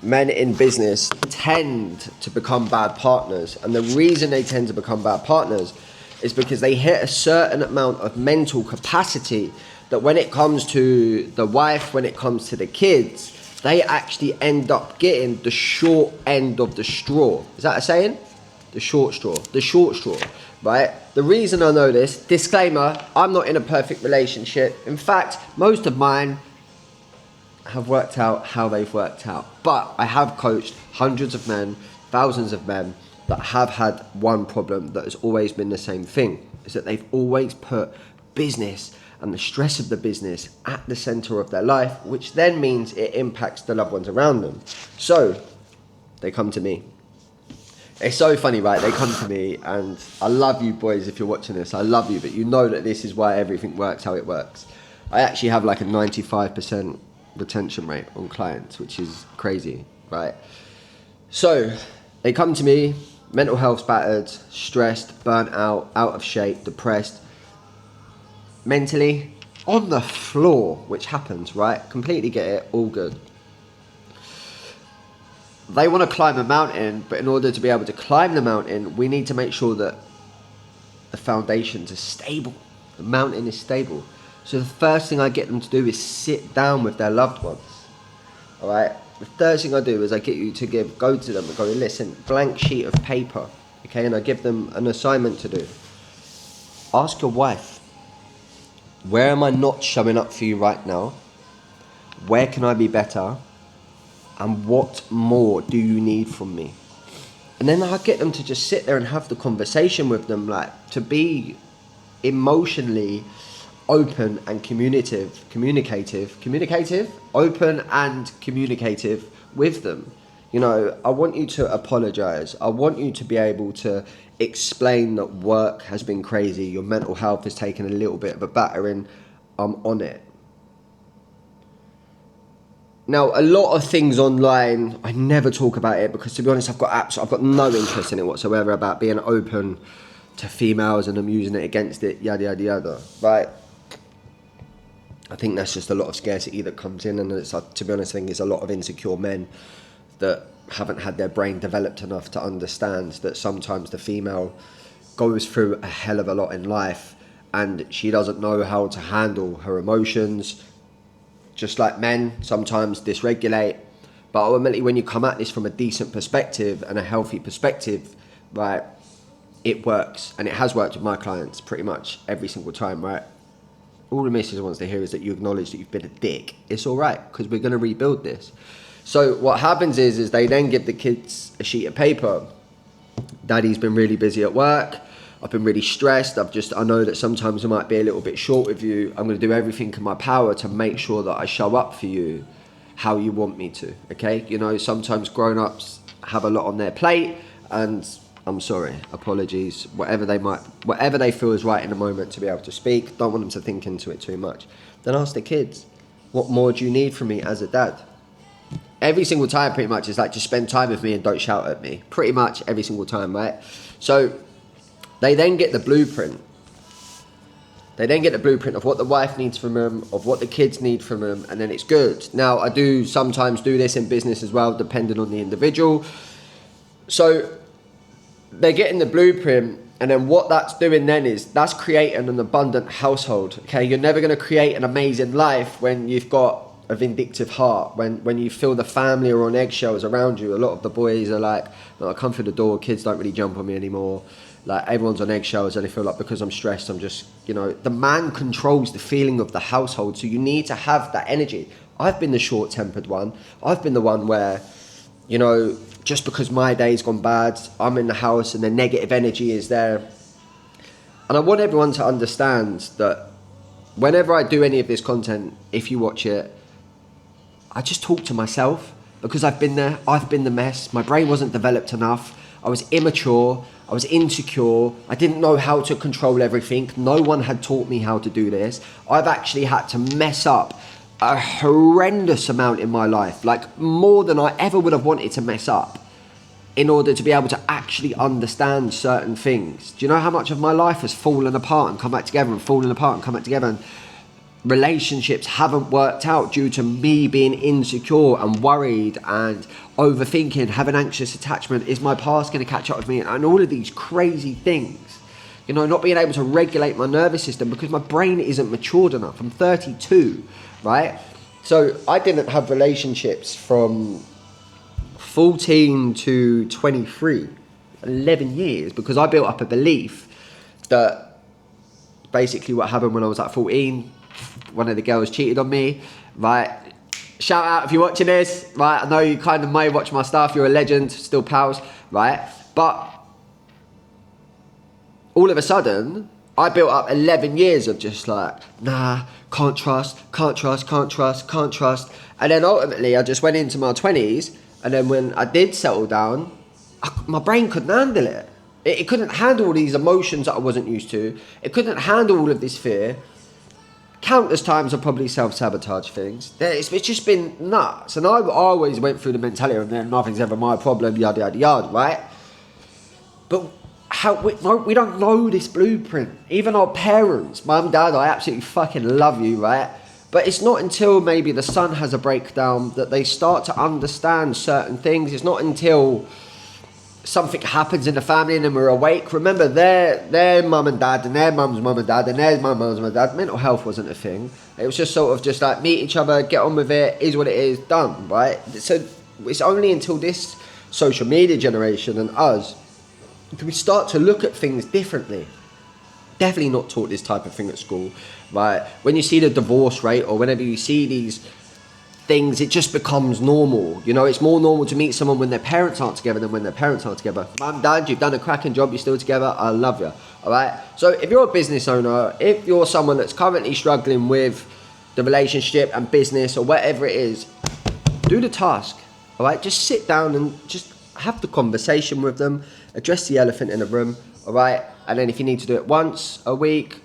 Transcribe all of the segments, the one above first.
men in business tend to become bad partners. And the reason they tend to become bad partners is because they hit a certain amount of mental capacity that when it comes to the wife, when it comes to the kids, they actually end up getting the short end of the straw. Is that a saying? The short straw. The short straw, right? The reason I know this, disclaimer, I'm not in a perfect relationship. In fact, most of mine have worked out how they've worked out. But I have coached hundreds of men, thousands of men that have had one problem that has always been the same thing, is that they've always put business and the stress of the business at the center of their life, which then means it impacts the loved ones around them. So they come to me. It's so funny, right? They come to me, and I love you boys if you're watching this. I love you, but you know that this is why everything works how it works. I actually have like a 95% retention rate on clients, which is crazy, right? So they come to me, mental health battered, stressed, burnt out of shape, depressed, mentally on the floor, which happens, right? Completely get it, all good. They want to climb a mountain, but in order to be able to climb the mountain, we need to make sure that the foundations are stable. The mountain is stable. So the first thing I get them to do is sit down with their loved ones. All right? The first thing I do is I get you to go to them and go, listen, blank sheet of paper, okay? And I give them an assignment to do. Ask your wife, where am I not showing up for you right now? Where can I be better? And what more do you need from me? And then I get them to just sit there and have the conversation with them, like to be emotionally open and communicative, open and communicative with them. You know, I want you to apologize. I want you to be able to explain that work has been crazy. Your mental health has taken a little bit of a battering. I'm on it. Now, a lot of things online, I never talk about it because, to be honest, I've got no interest in it whatsoever about being open to females and them using it against it, yada, yada, yada, right? I think that's just a lot of scarcity that comes in, and it's, to be honest, I think it's a lot of insecure men that haven't had their brain developed enough to understand that sometimes the female goes through a hell of a lot in life and she doesn't know how to handle her emotions. Just like men sometimes dysregulate, but ultimately when you come at this from a decent perspective and a healthy perspective, right, it works, and it has worked with my clients pretty much every single time, right? All the missus wants to hear is that you acknowledge that you've been a dick. It's all right, because we're going to rebuild this. So what happens is they then give the kids a sheet of paper. Daddy's been really busy at work. I've been really stressed. I know that sometimes I might be a little bit short with you. I'm going to do everything in my power to make sure that I show up for you how you want me to, okay? You know, sometimes grown-ups have a lot on their plate, and I'm sorry, apologies, whatever they feel is right in the moment to be able to speak. Don't want them to think into it too much. Then ask the kids, what more do you need from me as a dad? Every single time, pretty much, is like, just spend time with me and don't shout at me. Pretty much every single time, right? So they then get the blueprint. They then get the blueprint of what the wife needs from them, of what the kids need from them, and then it's good. Now, I do sometimes do this in business as well, depending on the individual. So they're getting the blueprint, and then what that's doing then is that's creating an abundant household, okay? You're never going to create an amazing life when you've got a vindictive heart, when you feel the family are on eggshells around you. A lot of the boys are like, no, I come through the door, kids don't really jump on me anymore. Like, everyone's on eggshells, and they feel like because I'm stressed, I'm just, you know, the man controls the feeling of the household, so you need to have that energy. I've been the short-tempered one. I've been the one where, you know, just because my day's gone bad, I'm in the house and the negative energy is there. And I want everyone to understand that whenever I do any of this content, if you watch it, I just talk to myself, because I've been there, I've been the mess. My brain wasn't developed enough. I was immature, I was insecure, I didn't know how to control everything. No one had taught me how to do this. I've actually had to mess up a horrendous amount in my life, like more than I ever would have wanted to mess up, in order to be able to actually understand certain things. Do you know how much of my life has fallen apart and come back together, and fallen apart and come back together? And relationships haven't worked out due to me being insecure and worried and overthinking, having anxious attachment. Is my past going to catch up with me? And all of these crazy things. You know, not being able to regulate my nervous system because my brain isn't matured enough. I'm 32, right? So I didn't have relationships from 14 to 23, 11 years, because I built up a belief that basically what happened when I was at 14, one of the girls cheated on me, right? Shout out if you're watching this, right? I know you kind of may watch my stuff, you're a legend, still pals, right? But all of a sudden, I built up 11 years of just like, nah, can't trust. And then ultimately, I just went into my 20s, and then when I did settle down, my brain couldn't handle it. It couldn't handle all these emotions that I wasn't used to. It couldn't handle all of this fear. Countless times I've probably self-sabotage things. It's just been nuts. And I always went through the mentality of, nothing's ever my problem, yada, yada, yada, right? But we don't know this blueprint. Even our parents, mum, dad, I absolutely fucking love you, right? But it's not until maybe the son has a breakdown that they start to understand certain things. It's not until something happens in the family and then we're awake. Remember, their mum and dad and their mum's mum and dad and their mum's mum and dad, mental health wasn't a thing. It was just sort of just like meet each other, get on with it, is what it is, done, right? So it's only until this social media generation and us do we start to look at things differently. Definitely not taught this type of thing at school, right? When you see the divorce rate or whenever you see these things, it just becomes normal. You know, it's more normal to meet someone when their parents aren't together than when their parents aren't together. Mum, dad, you've done a cracking job, you're still together, I love you, all right? So if you're a business owner, if you're someone that's currently struggling with the relationship and business or whatever it is, do the task, all right? Just sit down and just have the conversation with them, address the elephant in the room, all right? And then if you need to do it once a week,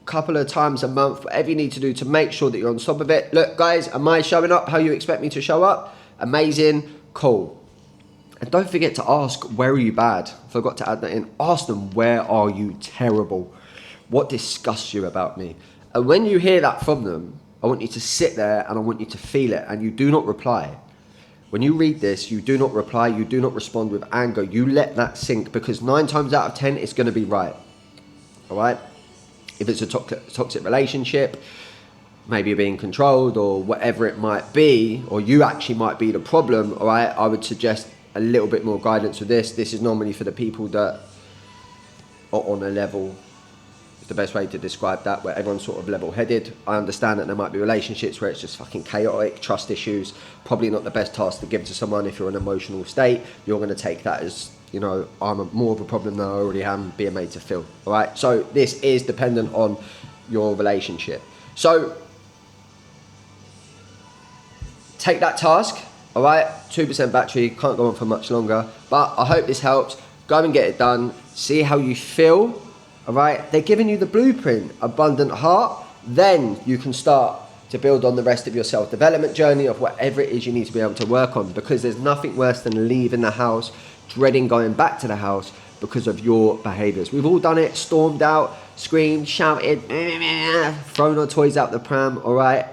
couple of times a month, whatever you need to do to make sure that you're on top of it. Look, guys, am I showing up how you expect me to show up? Amazing, cool. And don't forget to ask, where are you bad? Forgot to add that in. Ask them, where are you terrible? What disgusts you about me? And when you hear that from them, I want you to sit there and I want you to feel it, and you do not reply. When you read this, you do not reply, you do not respond with anger. You let that sink, because 9 times out of 10, it's going to be right. All right? If it's a toxic relationship, maybe you're being controlled or whatever it might be, or you actually might be the problem, all right, I would suggest a little bit more guidance with this. This is normally for the people that are on a level, the best way to describe that, where everyone's sort of level-headed. I understand that there might be relationships where it's just fucking chaotic, trust issues, probably not the best task to give to someone. If you're in an emotional state, you're going to take that as, you know, I'm more of a problem than I already am being made to feel, all right? So this is dependent on your relationship. So take that task, all right? 2% battery, can't go on for much longer, but I hope this helps. Go and get it done, see how you feel, all right? They're giving you the blueprint, abundant heart. Then you can start to build on the rest of your self-development journey of whatever it is you need to be able to work on, because there's nothing worse than leaving the house dreading going back to the house because of your behaviours. We've all done it, stormed out, screamed, shouted, thrown our toys out the pram, all right?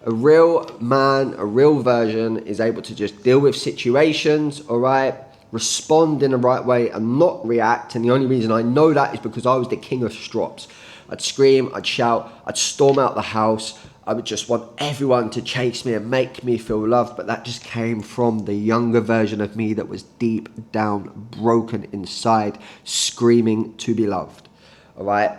A real man, a real version is able to just deal with situations, all right? Respond in the right way and not react. And the only reason I know that is because I was the king of strops. I'd scream, I'd shout, I'd storm out the house. I would just want everyone to chase me and make me feel loved, but that just came from the younger version of me that was deep down, broken inside, screaming to be loved, all right?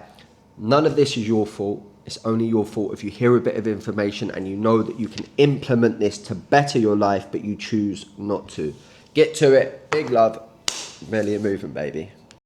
None of this is your fault. It's only your fault if you hear a bit of information and you know that you can implement this to better your life, but you choose not to. Get to it. Big love. Merely a movement, baby.